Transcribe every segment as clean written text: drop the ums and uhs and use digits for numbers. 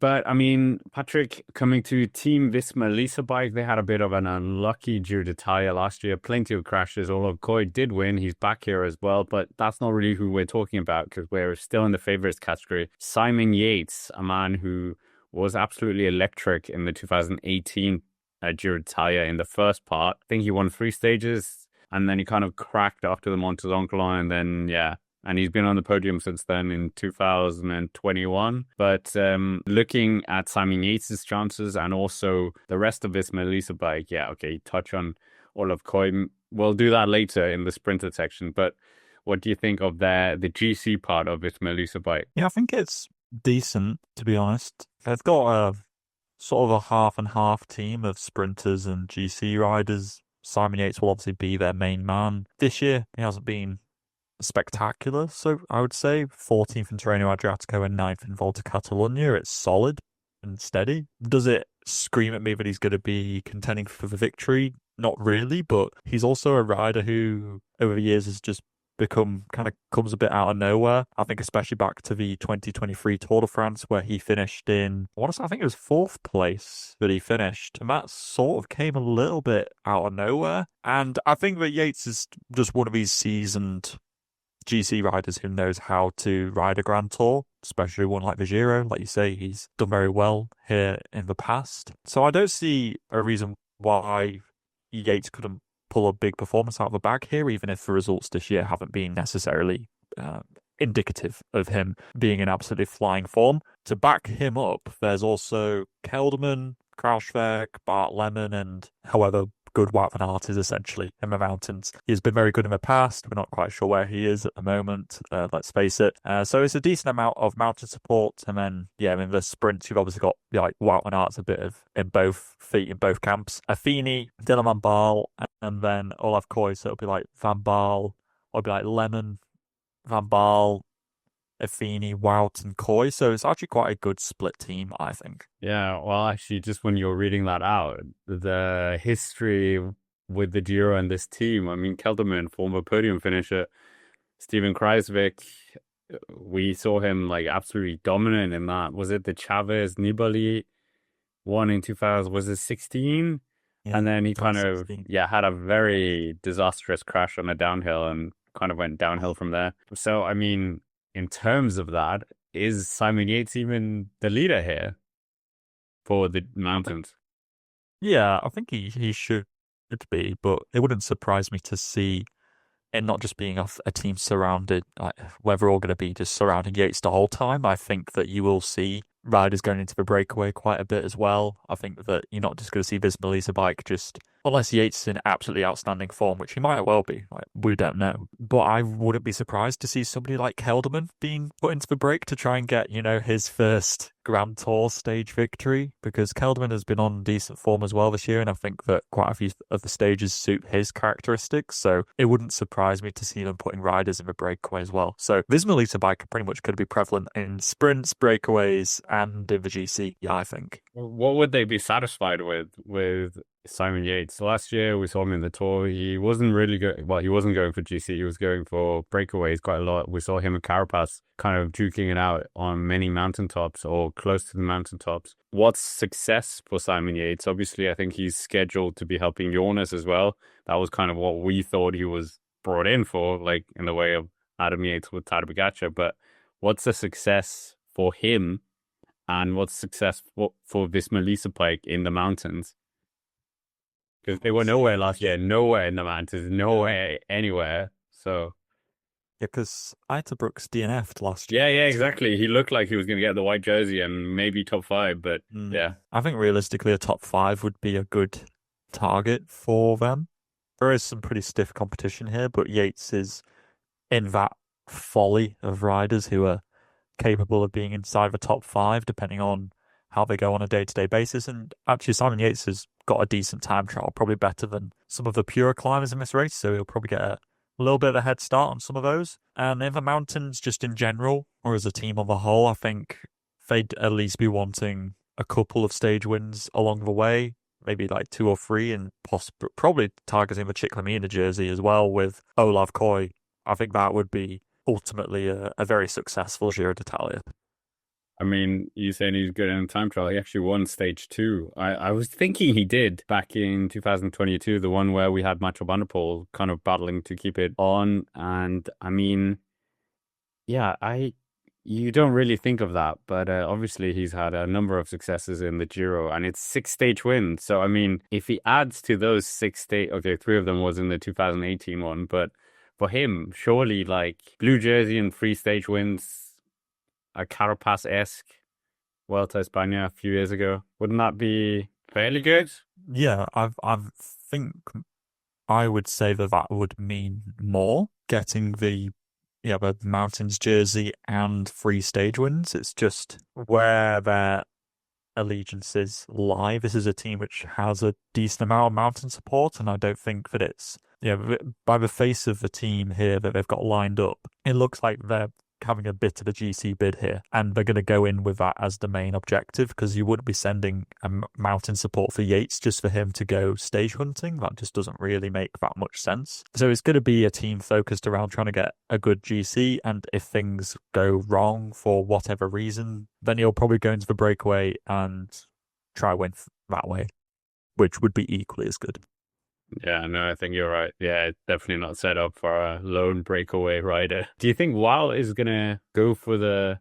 But I mean, Patrick, coming to Team Visma-lease bike, they had a bit of an unlucky Giro d'Italia last year. Plenty of crashes. Although Kooij did win, he's back here as well. But that's not really who we're talking about because we're still in the favorites category. Simon Yates, a man who was absolutely electric in the 2018 Giro d'Italia in the first part. I think he won 3 stages and then he kind of cracked after the Montezoncola and then, yeah. And he's been on the podium since then in 2021. But looking at Simon Yates' chances and also the rest of this Melissa bike, yeah, okay, touch on Olaf Koy. We'll do that later in the sprinter section. But what do you think of the GC part of this Melissa bike? Yeah, I think it's decent, to be honest. They've got a sort of a half and half team of sprinters and GC riders. Simon Yates will obviously be their main man. This year, he hasn't been spectacular, so I would say 14th in Tirreno Adriatico and 9th in Volta Catalunya. It's solid and steady. Does it scream at me that he's going to be contending for the victory? Not really, but he's also a rider who over the years has just become kind of comes a bit out of nowhere. I think especially back to the 2023 Tour de France where he finished in, I think it was 4th place that he finished. And that sort of came a little bit out of nowhere. And I think that Yates is just one of these seasoned GC riders who knows how to ride a Grand Tour, especially one like the Giro. Like you say, he's done very well here in the past. So I don't see a reason why Yates couldn't pull a big performance out of the bag here, even if the results this year haven't been necessarily indicative of him being in absolutely flying form. To back him up, there's also Kelderman, Kruijswijk, Bart Lemon, and however good Wout van Aert is essentially in the mountains. He's been very good in the past. We're not quite sure where he is at the moment, let's face it. So it's a decent amount of mountain support. And then, yeah, in the sprints, you've obviously got like Wout van Aert's a bit of in both feet, in both camps. Affini, Dylan van Baarle, and then Olaf Koy. So it'll be like Van Baarle, or it'll be like Lemon, Van Baarle, Affini, Wout, and Koy. So it's actually quite a good split team, I think. Yeah, well, actually, just when you're reading that out, the history with the Giro and this team, I mean, Kelderman, former podium finisher, Steven Kruijswijk, we saw him like absolutely dominant in that. Was it the Chavez Nibali one in 2000? Was it 16? Yeah, And then he kind of, 2016. yeah, had a very disastrous crash on a downhill and kind of went downhill from there. So, I mean, in terms of that, is Simon Yates even the leader here for the mountains? Yeah, I think he should be, but it wouldn't surprise me to see it not just being a team surrounded, like where they're all going to be just surrounding Yates the whole time. I think that you will see riders going into the breakaway quite a bit as well. I think that you're not just going to see visma-lease bike just unless Yates is in absolutely outstanding form, which he might well be. Like, we don't know. But I wouldn't be surprised to see somebody like Kelderman being put into the break to try and get, his first Grand Tour stage victory, because Kelderman has been on decent form as well this year, and I think that quite a few of the stages suit his characteristics, so it wouldn't surprise me to see them putting riders in the breakaway as well. So visma-lease bike are pretty much going to be prevalent in sprints, breakaways, and in the GC, yeah, I think. What would they be satisfied with Simon Yates? Last year we saw him in the Tour. He wasn't really good. Well, he wasn't going for GC. He was going for breakaways quite a lot. We saw him and Carapaz kind of duking it out on many mountaintops or close to the mountaintops. What's success for Simon Yates? Obviously, I think he's scheduled to be helping Jonas as well. That was kind of what we thought he was brought in for, like in the way of Adam Yates with Tadej Pogačar. But what's the success for him? And what's success for visma-lease bike in the mountains? Because they were nowhere last year, nowhere in the mountains, nowhere anywhere. So yeah, because Brooks DNF'd last year. Yeah, Exactly. He looked like he was going to get the white jersey and maybe top 5, but yeah. I think realistically a top 5 would be a good target for them. There is some pretty stiff competition here, but Yates is in that folly of riders who are capable of being inside the top 5, depending on how they go on a day-to-day basis. And actually, Simon Yates has got a decent time trial, probably better than some of the pure climbers in this race, so he'll probably get a little bit of a head start on some of those. And in the mountains, just in general, or as a team on the whole, I think they'd at least be wanting a couple of stage wins along the way, maybe like 2 or 3, and probably targeting the Ciclamina jersey as well with Olaf Koy. I think that would be ultimately a very successful Giro d'Italia. I mean, you saying he's good in time trial. He actually won stage two. I was thinking he did back in 2022, the one where we had Mathieu van der Poel kind of battling to keep it on. And I mean, yeah, you don't really think of that, but obviously he's had a number of successes in the Giro, and it's six stage wins. So I mean, if he adds to those six stage, okay, three of them was in the 2018 one, but for him, surely like blue jersey and three stage wins, a Carapaz-esque Vuelta a España a few years ago, wouldn't that be fairly good? Yeah, I think I would say that that would mean more getting the mountains jersey and free stage wins. It's just where their allegiances lie. This is a team which has a decent amount of mountain support, and I don't think that it's by the face of the team here that they've got lined up, it looks like they're having a bit of a GC bid here, and they're going to go in with that as the main objective because you wouldn't be sending a mountain support for Yates just for him to go stage hunting. That just doesn't really make that much sense. So it's going to be a team focused around trying to get a good GC, and if things go wrong for whatever reason, then you'll probably go into the breakaway and try win that way, which would be equally as good. Yeah, no, I think you're right. Yeah, it's definitely not set up for a lone breakaway rider. Do you think Wow is gonna go for the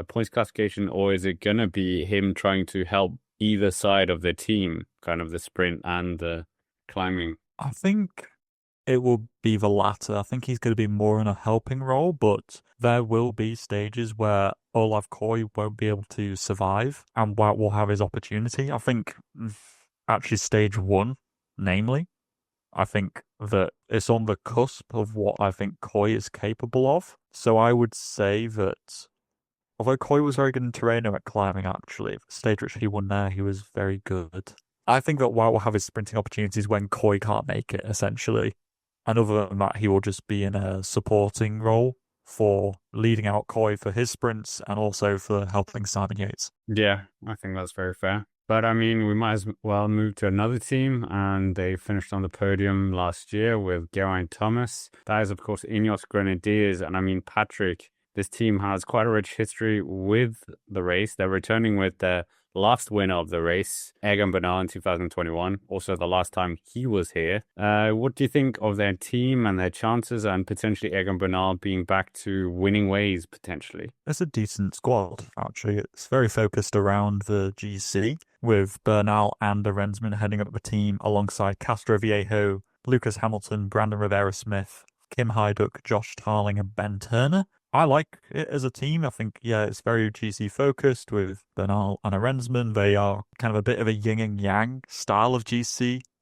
points classification, or is it gonna be him trying to help either side of the team, kind of the sprint and the climbing? I think it will be the latter. I think he's going to be more in a helping role, but there will be stages where Olav Kooij won't be able to survive and Wout will have his opportunity. I think actually stage one, namely, I think that it's on the cusp of what I think Kooij is capable of. So I would say that although Kooij was very good in Tirreno at climbing, actually, the stage which he won there, he was very good. I think that Wout will have his sprinting opportunities when Kooij can't make it, essentially. And other than that, he will just be in a supporting role for leading out Kooij for his sprints and also for helping Simon Yates. Yeah, I think that's very fair. But I mean, we might as well move to another team, and they finished on the podium last year with Geraint Thomas. That is, of course, Ineos Grenadiers. And I mean, Patrick, this team has quite a rich history with the race. They're returning with their last winner of the race, Egan Bernal in 2021, also the last time he was here. What do you think of their team and their chances and potentially Egan Bernal being back to winning ways potentially? It's a decent squad, actually. It's very focused around the GC, with Bernal and the Rensman heading up the team alongside Castroviejo, Lucas Hamilton, Brandon Rivera-Smith, Kim Hajduk, Josh Tarling, and Ben Turner. I like it as a team. I think, yeah, it's very GC focused with Bernal and a Rensman. They are kind of a bit of a yin and yang style of GC.